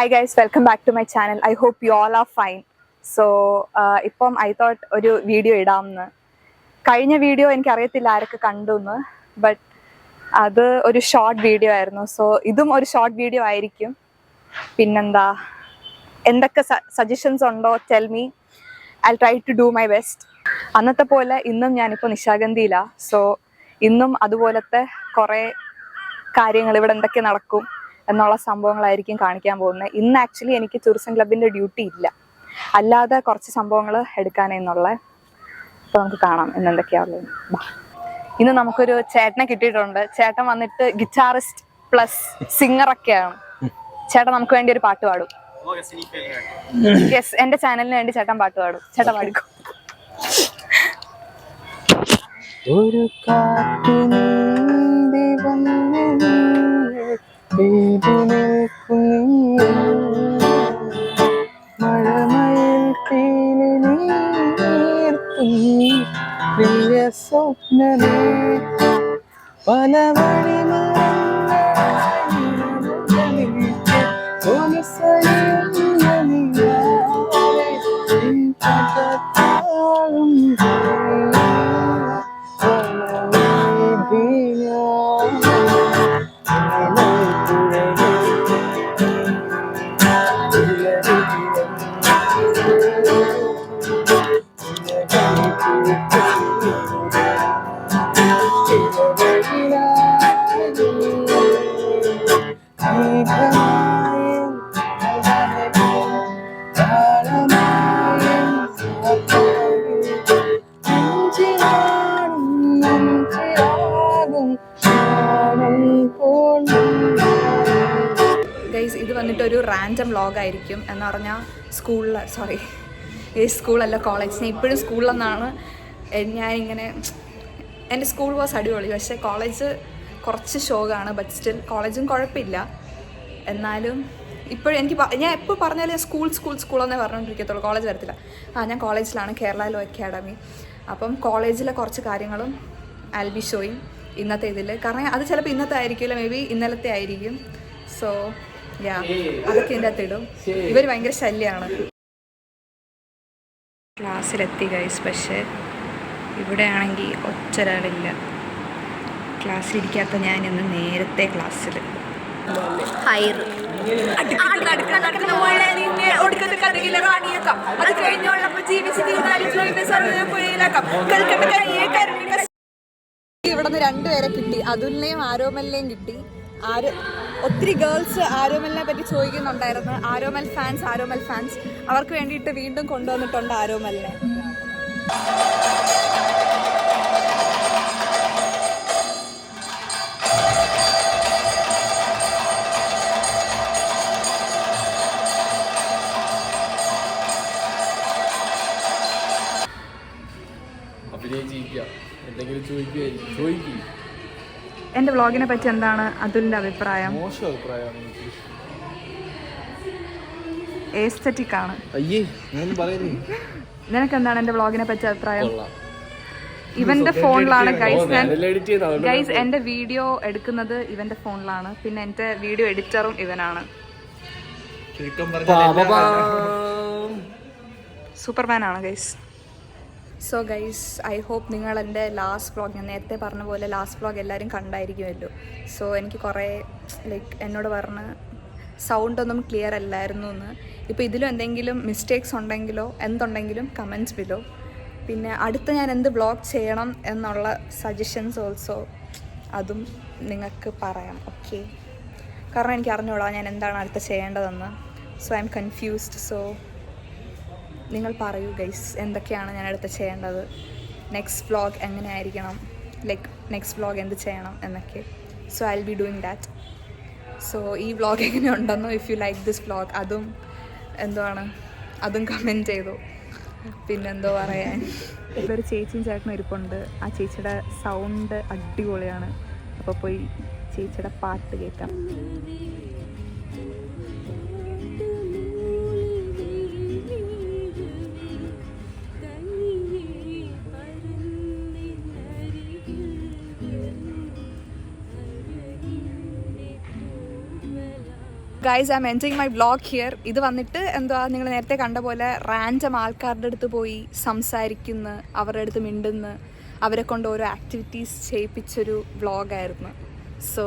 Hi guys, welcome back to my channel. I hope you all are fine. So, ഇപ്പം I thought ഒരു video ഇടാമെന്ന്. കഴിഞ്ഞ video എനിക്കറിയത്തില്ല ആരൊക്കെ കണ്ടു എന്ന്, ബട്ട് അത് ഒരു ഷോർട്ട് വീഡിയോ ആയിരുന്നു. സോ ഇതും ഒരു ഷോർട്ട് വീഡിയോ ആയിരിക്കും. പിന്നെന്താ, എന്തൊക്കെ സജഷൻസ് ഉണ്ടോ tell me. I try to do my best. അന്നത്തെ പോലെ ഇന്നും ഞാനിപ്പോൾ നിശാഗന്ധിയിലാണ്. സോ ഇന്നും അതുപോലത്തെ കുറേ കാര്യങ്ങൾ ഇവിടെ എന്തൊക്കെ നടക്കും എന്നുള്ള സംഭവങ്ങളായിരിക്കും കാണിക്കാൻ പോകുന്നത്. ഇന്ന് ആക്ച്വലി എനിക്ക് ടൂറിസം ക്ലബിൻ്റെ ഡ്യൂട്ടി ഇല്ല, അല്ലാതെ കുറച്ച് സംഭവങ്ങൾ എടുക്കാനെന്നുള്ള. അപ്പോൾ നമുക്ക് കാണാം എന്തൊക്കെയാണുള്ളത്. ഇന്ന് നമുക്കൊരു ചേട്ടനെ കിട്ടിയിട്ടുണ്ട്. ചേട്ടൻ വന്നിട്ട് ഗിറ്റാറിസ്റ്റ് പ്ലസ് സിംഗറൊക്കെയാണ്. ചേട്ടൻ നമുക്ക് വേണ്ടി ഒരു പാട്ട് പാടും. യെസ്, എൻ്റെ ചാനലിന് വേണ്ടി ചേട്ടൻ പാട്ട് പാടും. ചേട്ടൻ പാടിക്കും. ഒരു മഴമയിൽ പ്രിയ സ്വപ്നമേ പല വഴി ഗൈസ്, ഇത് വന്നിട്ടൊരു റാൻഡം വ്ളോഗായിരിക്കും. എന്ന് പറഞ്ഞാൽ സ്കൂളല്ല കോളേജ്. ഞാൻ ഇപ്പോഴും സ്കൂളിലെന്നാണ് ഞാനിങ്ങനെ. എൻ്റെ സ്കൂൾ വാസ് അടിപൊളി, പക്ഷേ കോളേജ് കുറച്ച് ഷോകാണ്. ബട്ട് സ്റ്റിൽ കോളേജും കുഴപ്പമില്ല. എന്നാലും ഇപ്പോഴും ഞാൻ എപ്പോൾ പറഞ്ഞാലും സ്കൂളെന്നേ പറഞ്ഞുകൊണ്ടിരിക്കത്തുള്ളൂ, കോളേജ് വരത്തില്ല. ഞാൻ കോളേജിലാണ്, കേരള ലോ അക്കാഡമി. അപ്പം കോളേജിലെ കുറച്ച് കാര്യങ്ങളും I'll be showing ഇന്നത്തെ ഇതിൽ. കാരണം അത് ചിലപ്പോൾ ഇന്നത്തെ ആയിരിക്കില്ല, മേ ബി ഇന്നലത്തെ ആയിരിക്കും. സോ അതൊക്കെ ഇതിൻ്റെ അകത്ത് ഇടും. ഇവർ ഭയങ്കര ശല്യമാണ്. ക്ലാസ്സിലെത്തി ഗൈസ്, പക്ഷേ ഇവിടെ ആണെങ്കിൽ ഒറ്റൊരാളില്ല. ക്ലാസ്സിലിരിക്കാത്ത ഞാൻ ഇന്ന് നേരത്തെ ക്ലാസ്സിൽ. ഇവിടെ നിന്ന് രണ്ടുപേരെ കിട്ടി, അതുലിനെയും ആരോമലിനെയും കിട്ടി. ഒത്തിരി ഗേൾസ് ആരോമലിനെ പറ്റി ചോദിക്കുന്നുണ്ടായിരുന്നു. ആരോമൽ ഫാൻസ് അവർക്ക് വേണ്ടിയിട്ട് വീണ്ടും കൊണ്ടുവന്നിട്ടുണ്ട് ആരോമലിനെ. എൻ്റെ വ്ളോഗിനെ പറ്റി എന്താണ് അതുലിൻ്റെ അഭിപ്രായം? മോശം അഭിപ്രായമാണ്. എസ്തെറ്റിക് ആണ്. നിനക്ക് എന്താണ് എൻ്റെ വ്ളോഗിനെ പറ്റി അഭിപ്രായം? ഇവന്റെ ഫോണിലാണ് ഗൈസ് എൻ്റെ വീഡിയോ എടുക്കുന്നത് ഇവന്റെ ഫോണിലാണ്. പിന്നെ എൻ്റെ വീഡിയോ എഡിറ്ററും ഇവനാണ്. സൂപ്പർമാൻ ആണ് guys. So guys, I hope നിങ്ങൾ എൻ്റെ ലാസ്റ്റ് വ്ളോഗ്, ഞാൻ നേരത്തെ പറഞ്ഞ പോലെ ലാസ്റ്റ് വ്ളോഗ് എല്ലാവരും കണ്ടായിരിക്കുമല്ലോ. സോ എനിക്ക് കുറേ എന്നോട് പറഞ്ഞ് സൗണ്ടൊന്നും ക്ലിയർ അല്ലായിരുന്നു എന്ന്. ഇപ്പോൾ ഇതിലും എന്തെങ്കിലും മിസ്റ്റേക്സ് ഉണ്ടെങ്കിലോ എന്തുണ്ടെങ്കിലും കമൻറ്റ്സ് ബിലോ. പിന്നെ അടുത്ത ഞാൻ എന്ത് വ്ളോഗ് ചെയ്യണം എന്നുള്ള സജഷൻസ് ഓൾസോ അതും നിങ്ങൾക്ക് പറയാം. ഓക്കെ, കാരണം എനിക്ക് അറിഞ്ഞൂടാ ഞാൻ എന്താണ് അടുത്ത ചെയ്യേണ്ടതെന്ന്. So I M confused. So നിങ്ങൾ പറയൂ ഗൈസ്, എന്തൊക്കെയാണ് ഞാൻ അടുത്ത് ചെയ്യേണ്ടത്, നെക്സ്റ്റ് വ്ളോഗ് എങ്ങനെ ആയിരിക്കണം, നെക്സ്റ്റ് വ്ളോഗ് എന്ത് ചെയ്യണം എന്നൊക്കെ. So I will be doing that. So ഈ വ്ളോഗ് എങ്ങനെ ഉണ്ടെന്നോ, if you like this vlog അതും കമൻറ്റ് ചെയ്തു. പിന്നെന്തോ പറയാൻ, ഇതൊരു ചേച്ചിയും ചേട്ടനും ഇരിപ്പുണ്ട്. ആ ചേച്ചിയുടെ സൗണ്ട് അടിപൊളിയാണ്. അപ്പോൾ പോയി ചേച്ചിയുടെ പാട്ട് കേൾക്കാം. Guys I M ending my vlog here. ഇത് വന്നിട്ട് എന്തുവാ, നിങ്ങൾ നേരത്തെ കണ്ട പോലെ റാൻഡം ആൾക്കാരുടെ അടുത്ത് പോയി സംസാരിക്കുന്ന, അവരുടെ അടുത്ത് മിണ്ടുന്ന, അവരെ കൊണ്ട് ഓരോ ആക്ടിവിറ്റീസ് ചെയ്യിപ്പിച്ചൊരു വ്ളോഗായിരുന്നു. So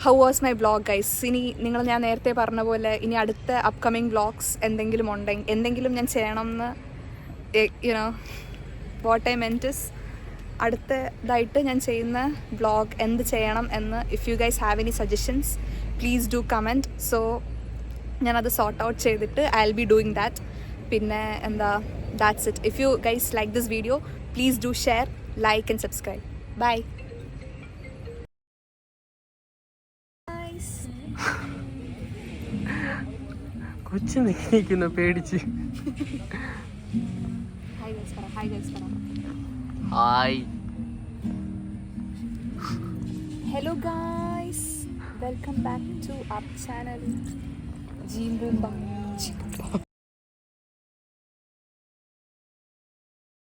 how was my vlog guys? ഇനി ഞാൻ നേരത്തെ പറഞ്ഞ പോലെ ഇനി അടുത്ത അപ്കമിങ് വ്ളോഗ്സ് എന്തെങ്കിലും ഉണ്ടെങ്കിൽ, എന്തെങ്കിലും ഞാൻ ചെയ്യണം എന്ന് you know what I meant is, അടുത്തതായിട്ട് ഞാൻ ചെയ്യുന്ന വ്ളോഗ് എന്ത് ചെയ്യണം എന്ന്, if you guys have any suggestions please do comment. So ഞാനത് സോർട്ട് ഔട്ട് ചെയ്തിട്ട് I will be doing that. പിന്നെ എന്താ, that's it. If you guys like this video please do share, like and subscribe. Bye. കൊച്ചു നിൽക്കുന്നു പേടിച്ച്. Hi. Hello guys, welcome back to our channel Jeem Boomba.